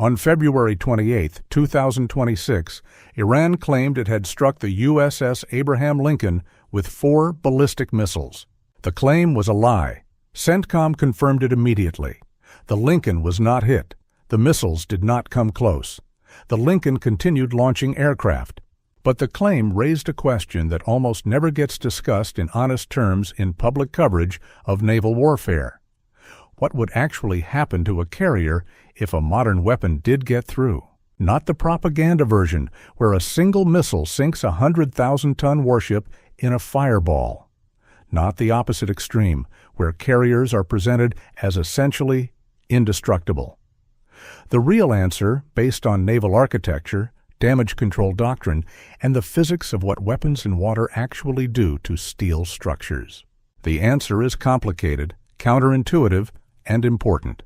On February 28, 2026, Iran claimed it had struck the USS Abraham Lincoln with 4 ballistic missiles. The claim was a lie. CENTCOM confirmed it immediately. The Lincoln was not hit. The missiles did not come close. The Lincoln continued launching aircraft. But the claim raised a question that almost never gets discussed in honest terms in public coverage of naval warfare. What would actually happen to a carrier if a modern weapon did get through? Not the propaganda version, where a single missile sinks a 100,000-ton warship in a fireball. Not the opposite extreme, where carriers are presented as essentially indestructible. The real answer, based on naval architecture, damage control doctrine, and the physics of what weapons in water actually do to steel structures. The answer is complicated, counterintuitive, and important.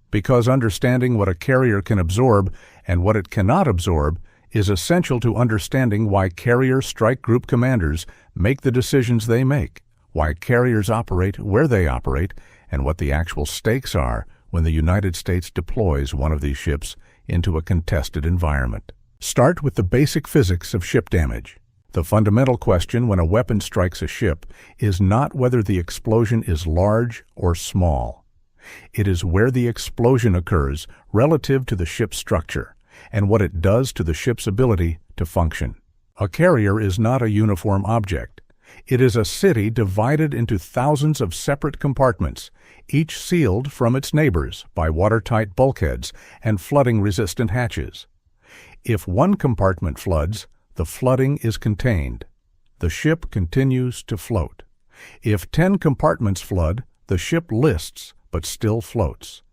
Because understanding what a carrier can absorb and what it cannot absorb is essential to understanding why carrier strike group commanders make the decisions they make, why carriers operate where they operate, and what the actual stakes are when the United States deploys one of these ships into a contested environment. Start with the basic physics of ship damage. The fundamental question when a weapon strikes a ship is not whether the explosion is large or small. It is where the explosion occurs relative to the ship's structure and what it does to the ship's ability to function. A carrier is not a uniform object. It is a city divided into thousands of separate compartments, each sealed from its neighbors by watertight bulkheads and flooding-resistant hatches. If one compartment floods, the flooding is contained. The ship continues to float. If 10 compartments flood, the ship lists but still floats.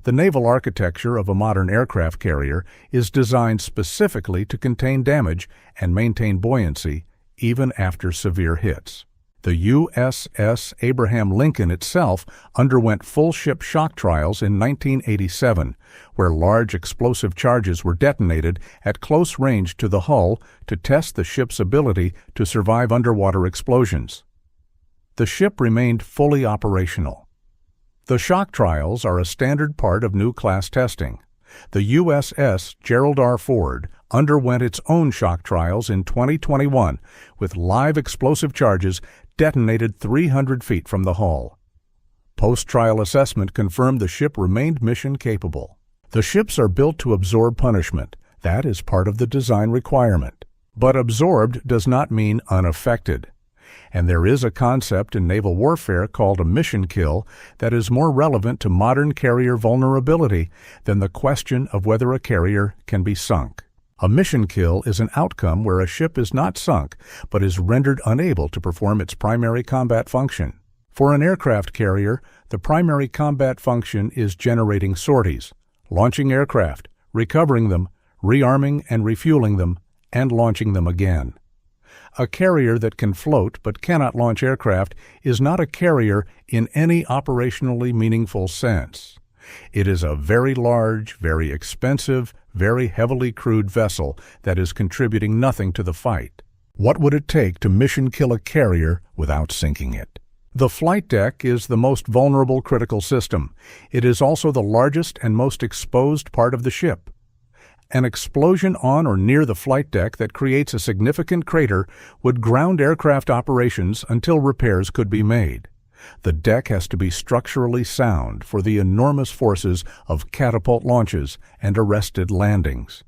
The naval architecture of a modern aircraft carrier is designed specifically to contain damage and maintain buoyancy even after severe hits. The USS Abraham Lincoln itself underwent full ship shock trials in 1987, where large explosive charges were detonated at close range to the hull to test the ship's ability to survive underwater explosions. The ship remained fully operational. The shock trials are a standard part of new class testing. The USS Gerald R. Ford underwent its own shock trials in 2021 with live explosive charges detonated 300 feet from the hull. Post-trial assessment confirmed the ship remained mission-capable. The ships are built to absorb punishment. That is part of the design requirement. But absorbed does not mean unaffected. And there is a concept in naval warfare called a mission kill that is more relevant to modern carrier vulnerability than the question of whether a carrier can be sunk. A mission kill is an outcome where a ship is not sunk but is rendered unable to perform its primary combat function. For an aircraft carrier, the primary combat function is generating sorties, launching aircraft, recovering them, rearming and refueling them, and launching them again. A carrier that can float but cannot launch aircraft is not a carrier in any operationally meaningful sense. It is a very large, very expensive, very heavily crewed vessel that is contributing nothing to the fight. What would it take to mission kill a carrier without sinking it? The flight deck is the most vulnerable critical system. It is also the largest and most exposed part of the ship. An explosion on or near the flight deck that creates a significant crater would ground aircraft operations until repairs could be made. The deck has to be structurally sound for the enormous forces of catapult launches and arrested landings.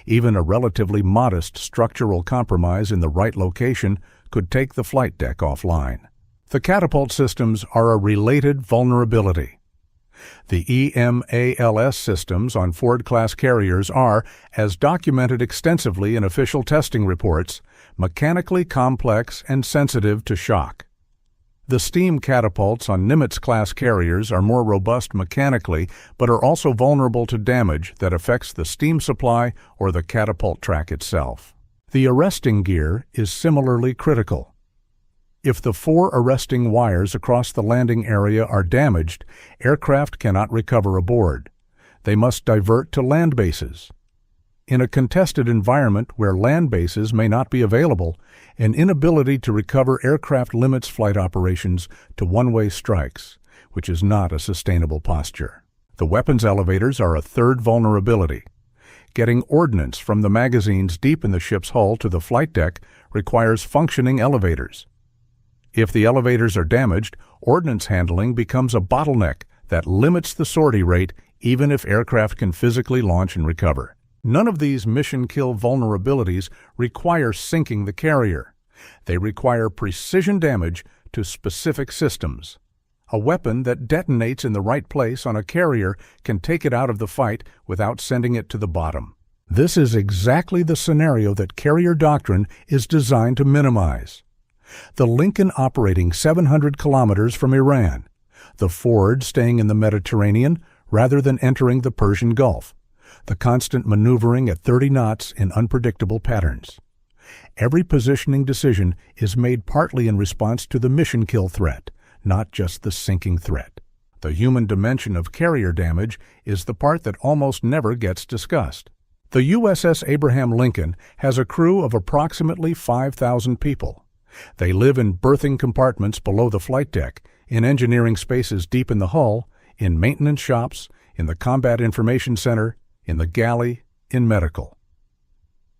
Even a relatively modest structural compromise in the right location could take the flight deck offline. The catapult systems are a related vulnerability. The EMALS systems on Ford-class carriers are, as documented extensively in official testing reports, mechanically complex and sensitive to shock. The steam catapults on Nimitz-class carriers are more robust mechanically, but are also vulnerable to damage that affects the steam supply or the catapult track itself. The arresting gear is similarly critical. If the 4 arresting wires across the landing area are damaged, aircraft cannot recover aboard. They must divert to land bases. In a contested environment where land bases may not be available, an inability to recover aircraft limits flight operations to one-way strikes, which is not a sustainable posture. The weapons elevators are a third vulnerability. Getting ordnance from the magazines deep in the ship's hull to the flight deck requires functioning elevators. If the elevators are damaged, ordnance handling becomes a bottleneck that limits the sortie rate even if aircraft can physically launch and recover. None of these mission-kill vulnerabilities require sinking the carrier. They require precision damage to specific systems. A weapon that detonates in the right place on a carrier can take it out of the fight without sending it to the bottom. This is exactly the scenario that carrier doctrine is designed to minimize. The Lincoln operating 700 kilometers from Iran, the Ford staying in the Mediterranean rather than entering the Persian Gulf, the constant maneuvering at 30 knots in unpredictable patterns. Every positioning decision is made partly in response to the mission kill threat, not just the sinking threat. The human dimension of carrier damage is the part that almost never gets discussed. The USS Abraham Lincoln has a crew of approximately 5,000 people. They live in berthing compartments below the flight deck, in engineering spaces deep in the hull, in maintenance shops, in the Combat Information Center, in the galley, in medical.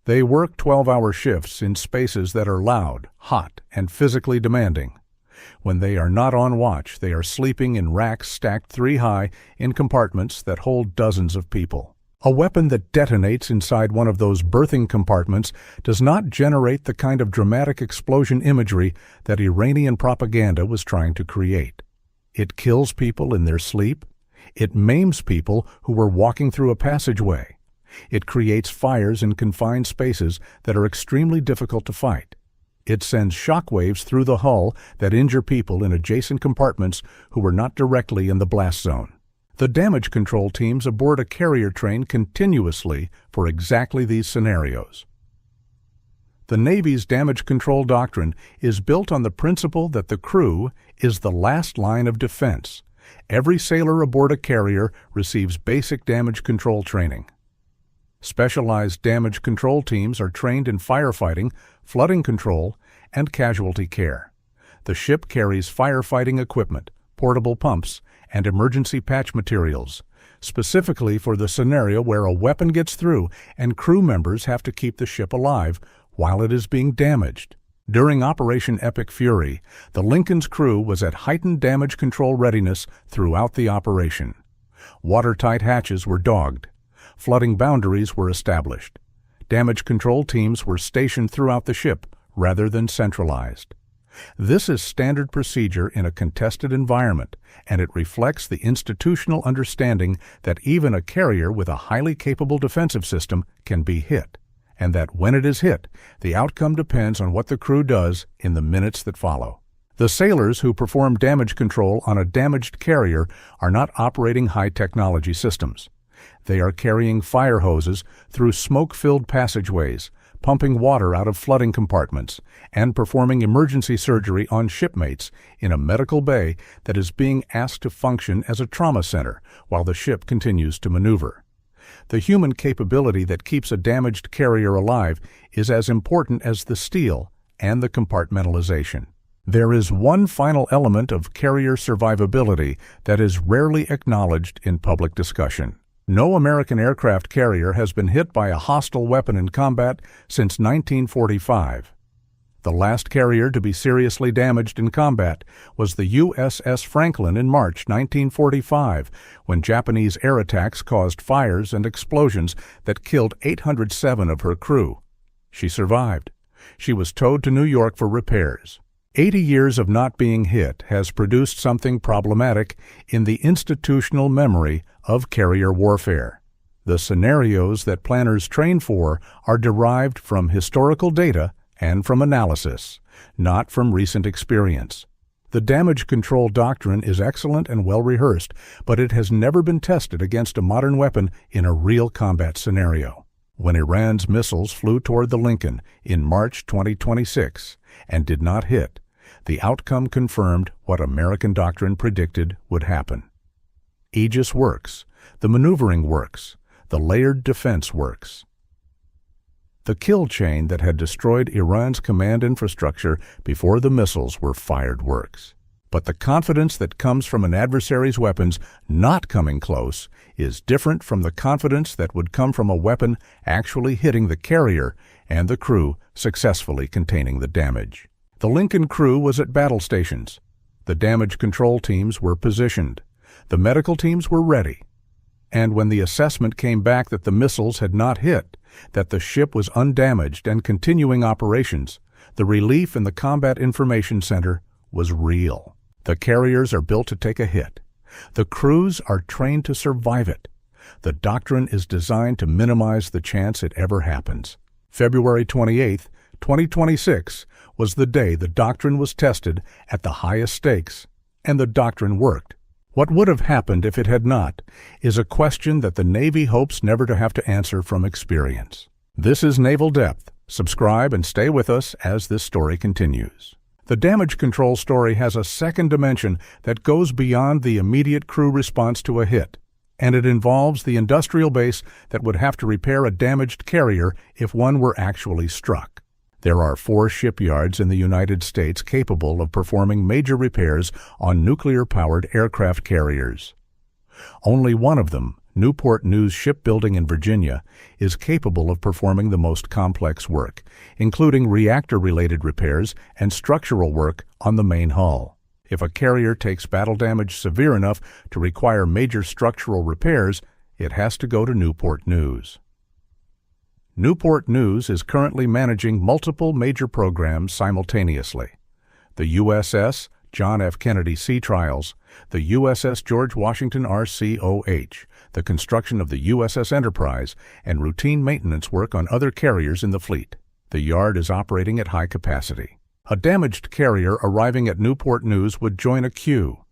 They work 12-hour shifts in spaces that are loud, hot, and physically demanding. When they are not on watch, they are sleeping in racks stacked 3 high in compartments that hold dozens of people. A weapon that detonates inside one of those berthing compartments does not generate the kind of dramatic explosion imagery that Iranian propaganda was trying to create. It kills people in their sleep. It maims people who were walking through a passageway. It creates fires in confined spaces that are extremely difficult to fight. It sends shockwaves through the hull that injure people in adjacent compartments who were not directly in the blast zone. The damage control teams aboard a carrier train continuously for exactly these scenarios. The Navy's damage control doctrine is built on the principle that the crew is the last line of defense. Every sailor aboard a carrier receives basic damage control training. Specialized damage control teams are trained in firefighting, flooding control, and casualty care. The ship carries firefighting equipment, portable pumps, and emergency patch materials, specifically for the scenario where a weapon gets through and crew members have to keep the ship alive while it is being damaged. During Operation Epic Fury, the Lincoln's crew was at heightened damage control readiness throughout the operation. Watertight hatches were dogged. Flooding boundaries were established. Damage control teams were stationed throughout the ship rather than centralized. This is standard procedure in a contested environment, and it reflects the institutional understanding that even a carrier with a highly capable defensive system can be hit, and that when it is hit, the outcome depends on what the crew does in the minutes that follow. The sailors who perform damage control on a damaged carrier are not operating high-technology systems. They are carrying fire hoses through smoke-filled passageways, pumping water out of flooding compartments, and performing emergency surgery on shipmates in a medical bay that is being asked to function as a trauma center while the ship continues to maneuver. The human capability that keeps a damaged carrier alive is as important as the steel and the compartmentalization. There is one final element of carrier survivability that is rarely acknowledged in public discussion. No American aircraft carrier has been hit by a hostile weapon in combat since 1945. The last carrier to be seriously damaged in combat was the USS Franklin in March 1945, when Japanese air attacks caused fires and explosions that killed 807 of her crew. She survived. She was towed to New York for repairs. 80 years of not being hit has produced something problematic in the institutional memory of carrier warfare. The scenarios that planners train for are derived from historical data and from analysis, not from recent experience. The damage control doctrine is excellent and well rehearsed, but it has never been tested against a modern weapon in a real combat scenario. When Iran's missiles flew toward the Lincoln in March 2026 and did not hit, the outcome confirmed what American doctrine predicted would happen. Aegis works, the maneuvering works, the layered defense works. The kill chain that had destroyed Iran's command infrastructure before the missiles were fired works. But the confidence that comes from an adversary's weapons not coming close is different from the confidence that would come from a weapon actually hitting the carrier and the crew successfully containing the damage. The Lincoln crew was at battle stations. The damage control teams were positioned. The medical teams were ready. And when the assessment came back that the missiles had not hit, that the ship was undamaged and continuing operations, the relief in the Combat Information Center was real. The carriers are built to take a hit. The crews are trained to survive it. The doctrine is designed to minimize the chance it ever happens. February 28, 2026 was the day the doctrine was tested at the highest stakes, and the doctrine worked. What would have happened if it had not is a question that the Navy hopes never to have to answer from experience. This is Naval Depth. Subscribe and stay with us as this story continues. The damage control story has a second dimension that goes beyond the immediate crew response to a hit, and it involves the industrial base that would have to repair a damaged carrier if one were actually struck. There are 4 shipyards in the United States capable of performing major repairs on nuclear-powered aircraft carriers. Only one of them, Newport News Shipbuilding in Virginia, is capable of performing the most complex work, including reactor-related repairs and structural work on the main hull. If a carrier takes battle damage severe enough to require major structural repairs, it has to go to Newport News. Newport News is currently managing multiple major programs simultaneously. The USS John F. Kennedy Sea Trials, the USS George Washington RCOH, the construction of the USS Enterprise, and routine maintenance work on other carriers in the fleet. The yard is operating at high capacity. A damaged carrier arriving at Newport News would join a queue.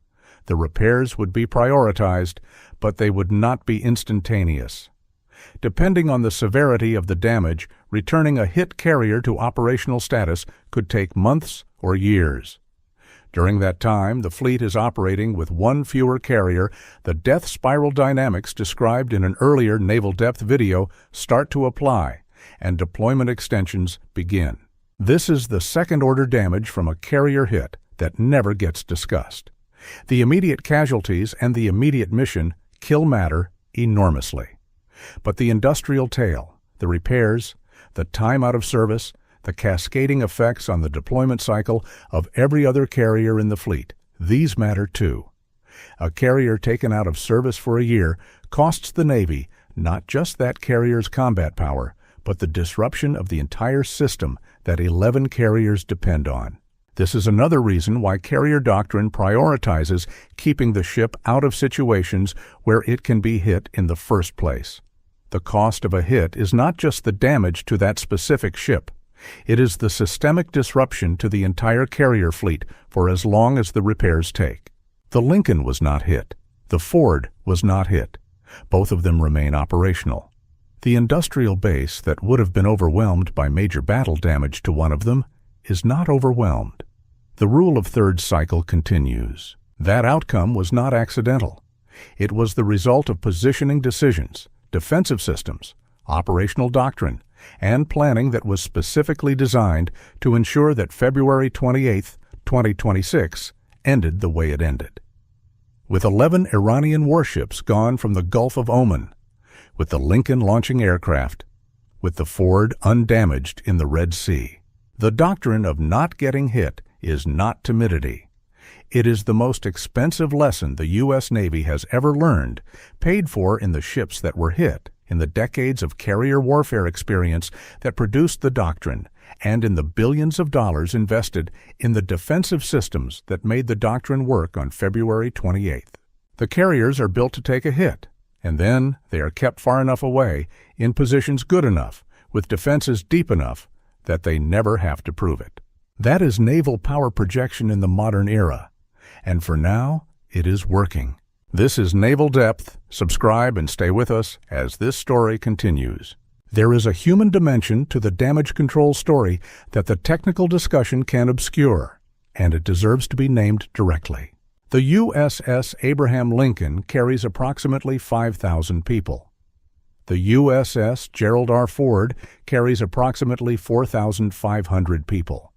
The repairs would be prioritized, but they would not be instantaneous. Depending on the severity of the damage, returning a hit carrier to operational status could take months or years. During that time, the fleet is operating with one fewer carrier. The death spiral dynamics described in an earlier Naval Depth video start to apply, and deployment extensions begin. This is the second-order damage from a carrier hit that never gets discussed. The immediate casualties and the immediate mission kill matter enormously. But the industrial tail, the repairs, the time out of service, the cascading effects on the deployment cycle of every other carrier in the fleet, these matter too. A carrier taken out of service for a year costs the Navy not just that carrier's combat power, but the disruption of the entire system that 11 carriers depend on. This is another reason why carrier doctrine prioritizes keeping the ship out of situations where it can be hit in the first place. The cost of a hit is not just the damage to that specific ship. It is the systemic disruption to the entire carrier fleet for as long as the repairs take. The Lincoln was not hit. The Ford was not hit. Both of them remain operational. The industrial base that would have been overwhelmed by major battle damage to one of them is not overwhelmed. The rule of third cycle continues. That outcome was not accidental. It was the result of positioning decisions, defensive systems, operational doctrine, and planning that was specifically designed to ensure that February 28, 2026 ended the way it ended. With 11 Iranian warships gone from the Gulf of Oman, with the Lincoln launching aircraft, with the Ford undamaged in the Red Sea, the doctrine of not getting hit is not timidity. It is the most expensive lesson the U.S. Navy has ever learned, paid for in the ships that were hit, in the decades of carrier warfare experience that produced the doctrine, and in the billions of dollars invested in the defensive systems that made the doctrine work on February 28th. The carriers are built to take a hit, and then they are kept far enough away, in positions good enough, with defenses deep enough, that they never have to prove it. That is naval power projection in the modern era. And for now, it is working. This is Naval Depth. Subscribe and stay with us as this story continues. There is a human dimension to the damage control story that the technical discussion can obscure, and it deserves to be named directly. The USS Abraham Lincoln carries approximately 5,000 people. The USS Gerald R. Ford carries approximately 4,500 people.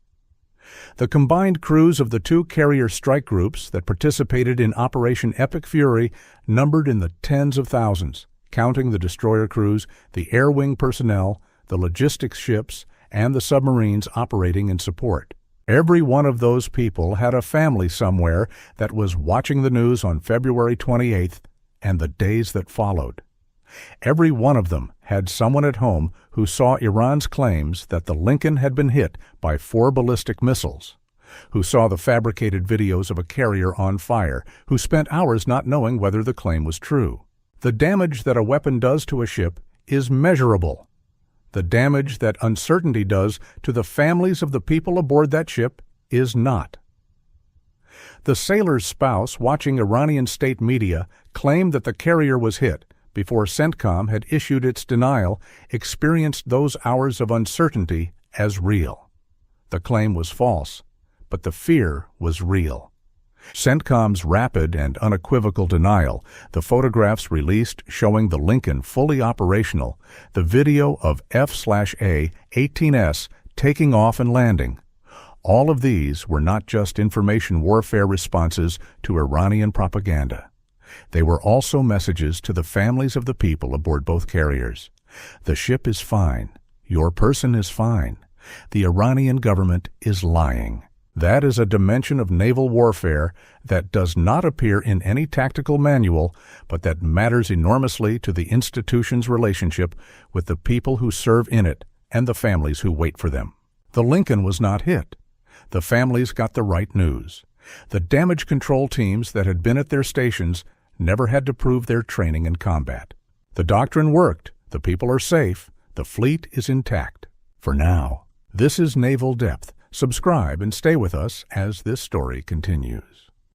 The combined crews of the two carrier strike groups that participated in Operation Epic Fury numbered in the tens of thousands, counting the destroyer crews, the air wing personnel, the logistics ships, and the submarines operating in support. Every one of those people had a family somewhere that was watching the news on February 28th and the days that followed. Every one of them had someone at home who saw Iran's claims that the Lincoln had been hit by 4 ballistic missiles, who saw the fabricated videos of a carrier on fire, who spent hours not knowing whether the claim was true. The damage that a weapon does to a ship is measurable. The damage that uncertainty does to the families of the people aboard that ship is not. The sailor's spouse watching Iranian state media claimed that the carrier was hit before CENTCOM had issued its denial, experienced those hours of uncertainty as real. The claim was false, but the fear was real. CENTCOM's rapid and unequivocal denial, the photographs released showing the Lincoln fully operational, the video of F/A-18S taking off and landing. All of these were not just information warfare responses to Iranian propaganda. They were also messages to the families of the people aboard both carriers. The ship is fine. Your person is fine. The Iranian government is lying. That is a dimension of naval warfare that does not appear in any tactical manual, but that matters enormously to the institution's relationship with the people who serve in it and the families who wait for them. The Lincoln was not hit. The families got the right news. The damage control teams that had been at their stations never had to prove their training in combat. The doctrine worked. The people are safe. The fleet is intact. For now. This is Naval Depth. Subscribe and stay with us as this story continues.